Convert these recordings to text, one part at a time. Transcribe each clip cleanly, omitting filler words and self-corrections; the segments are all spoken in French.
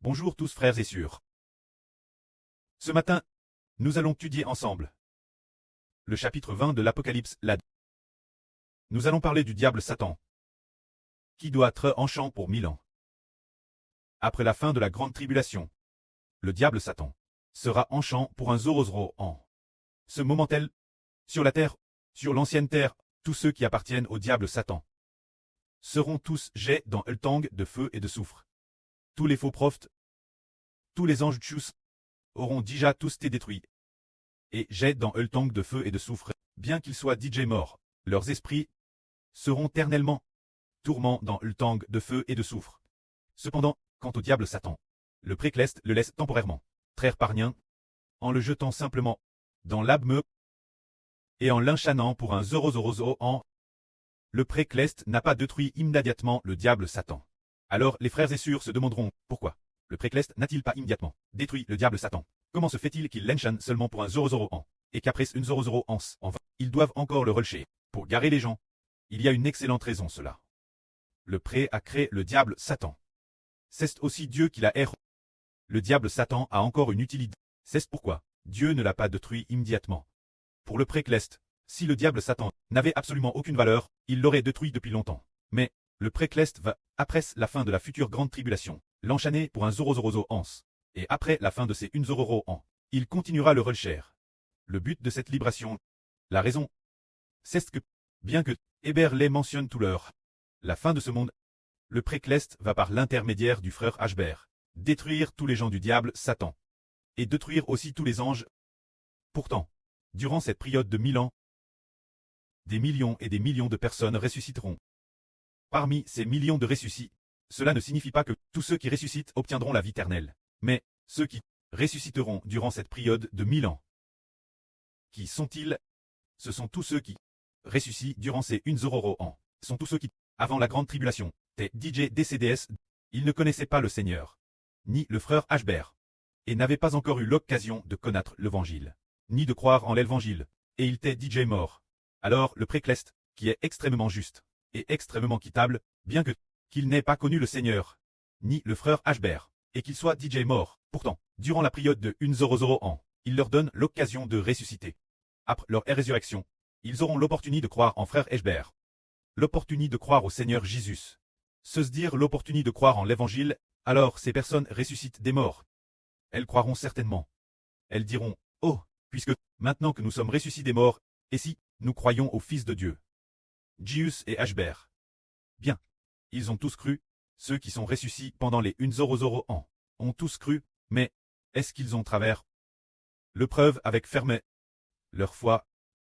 Bonjour tous frères et sœurs. Ce matin, nous allons étudier ensemble le chapitre 20 de l'Apocalypse. Nous allons parler du diable Satan, qui doit être en champ pour 1000 ans. Après la fin de la grande tribulation, le diable Satan sera en champ pour un zorozoro an. Ce moment-tel, sur la terre, sur l'ancienne terre, tous ceux qui appartiennent au diable Satan seront tous jets dans le tang de feu et de soufre. Tous les faux prophètes, tous les anges tchous, auront déjà tous été détruits et jets dans le tang de feu et de soufre, bien qu'ils soient DJ morts. Leurs esprits seront éternellement tourments dans le tang de feu et de soufre. Cependant, quant au diable Satan, le précleste le laisse temporairement traire par rien, en le jetant simplement dans l'abme et en l'inchanant pour un zorozorozo an. Le précleste n'a pas détruit immédiatement le diable Satan. Alors les frères et sœurs se demanderont pourquoi le précleste n'a-t-il pas immédiatement détruit le diable Satan? Comment se fait-il qu'il l'enchanne seulement pour un zorozoro an, et qu'après une zorozoro ans en vain, ils doivent encore le relâcher pour garer les gens? Il y a une excellente raison cela. Le pré a créé le diable Satan. C'est aussi Dieu qui l'a erré. Le diable Satan a encore une utilité. C'est pourquoi Dieu ne l'a pas détruit immédiatement. Pour le précleste, si le diable Satan n'avait absolument aucune valeur, il l'aurait détruit depuis longtemps. Mais le précleste va, après la fin de la future grande tribulation, l'enchaîner pour un zorozorozo ans. Et après la fin de ces une zororo ans, il continuera le relcher. Le but de cette libération, la raison, c'est que, bien que Héber les mentionne tout l'heure, la fin de ce monde, le précleste va par l'intermédiaire du frère Ashber détruire tous les gens du diable Satan, et détruire aussi tous les anges. Pourtant, durant cette période de 1000 ans, des millions et des millions de personnes ressusciteront. Parmi ces millions de ressuscités, cela ne signifie pas que tous ceux qui ressuscitent obtiendront la vie éternelle, mais ceux qui ressusciteront durant cette période de 1000 ans. Qui sont-ils? Ce sont tous ceux qui ressuscitent durant ces une zororo ans. Ce sont tous ceux qui, avant la grande tribulation, étaient DJ DCDS, ils ne connaissaient pas le Seigneur, ni le frère Ashber, et n'avaient pas encore eu l'occasion de connaître l'évangile, ni de croire en l'évangile, et ils étaient DJ morts. Alors le précleste, qui est extrêmement juste, et extrêmement quittable, bien que qu'il n'ait pas connu le Seigneur, ni le frère Ashber, et qu'il soit DJ mort, pourtant, durant la période de une zorozoro an, il leur donne l'occasion de ressusciter. Après leur résurrection, ils auront l'opportunité de croire en frère Ashber, l'opportunité de croire au Seigneur Jésus, se dire l'opportunité de croire en l'évangile. Alors ces personnes ressuscitent des morts. Elles croiront certainement. Elles diront, oh, puisque, maintenant que nous sommes ressuscités des morts, et si, nous croyons au Fils de Dieu. Jius et Ashber. Bien. Ils ont tous cru, ceux qui sont ressuscités pendant les une zorozoro ans, ont tous cru, mais, est-ce qu'ils ont travers le preuve avec ferme leur foi?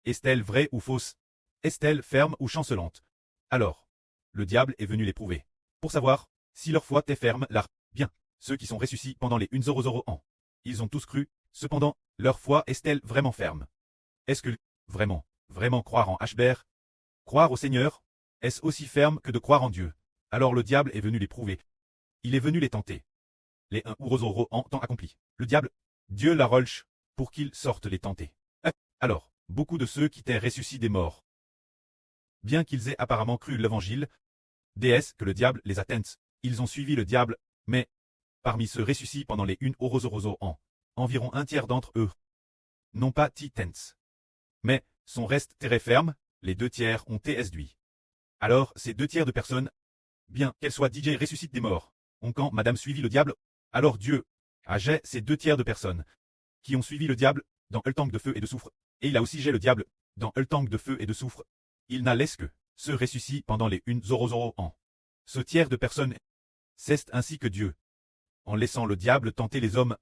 Est-elle vraie ou fausse? Est-elle ferme ou chancelante? Alors, le diable est venu les prouver, pour savoir si leur foi est ferme là. Bien, ceux qui sont ressuscités pendant les une zorozoro ans, ils ont tous cru, cependant, leur foi est-elle vraiment ferme? Est-ce que, vraiment croire en Ashber, croire au Seigneur, est-ce aussi ferme que de croire en Dieu? Alors le diable est venu les prouver. Il est venu les tenter. Les un zorozoro en temps accompli. Le diable, Dieu la relâche, pour qu'ils sortent les tenter. Alors, beaucoup de ceux qui étaient ressuscités des morts, bien qu'ils aient apparemment cru l'évangile, déesse que le diable les atteigne, ils ont suivi le diable, mais, parmi ceux ressuscités pendant les une zorozoro ans, environ un tiers d'entre eux n'ont pas titens, mais sont restés terre ferme, les 2 tiers ont TSDui. Alors, ces 2 tiers de personnes, bien qu'elles soient DJ ressuscitent des morts, ont quand madame suivi le diable, alors Dieu a jet ces 2 tiers de personnes qui ont suivi le diable dans le tang de feu et de soufre, et il a aussi jet le diable dans le tang de feu et de soufre. Il n'a laissé que ceux ressuscités pendant les une zorozoro ans. Ce tiers de personnes, c'est ainsi que Dieu, en laissant le diable tenter les hommes,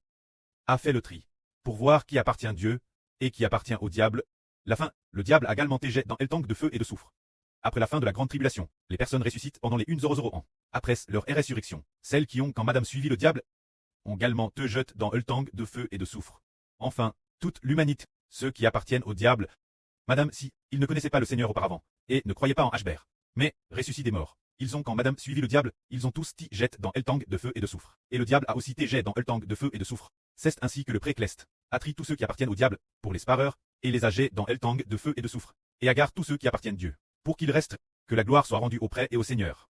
a fait le tri, pour voir qui appartient à Dieu, et qui appartient au diable. La fin, le diable a également été jeté dans le tang de feu et de soufre. Après la fin de la grande tribulation, les personnes ressuscitent pendant les une zorozoro ans. Après leur résurrection, celles qui ont quand madame suivi le diable, ont également te jeté dans le tang de feu et de soufre. Enfin, toute l'humanité, ceux qui appartiennent au diable, madame si, ils ne connaissaient pas le Seigneur auparavant, et ne croyaient pas en Ashber, mais, ressuscités des morts, ils ont quand madame suivi le diable, ils ont tous ti jeté dans le tang de feu et de soufre. Et le diable a aussi té jeté dans le tang de feu et de soufre. C'est ainsi que le précleste a tri tous ceux qui appartiennent au diable, pour les spareurs, et les a jetés dans le tang de feu et de soufre, et agare tous ceux qui appartiennent à Dieu, pour qu'il reste, que la gloire soit rendue auprès et au Seigneur.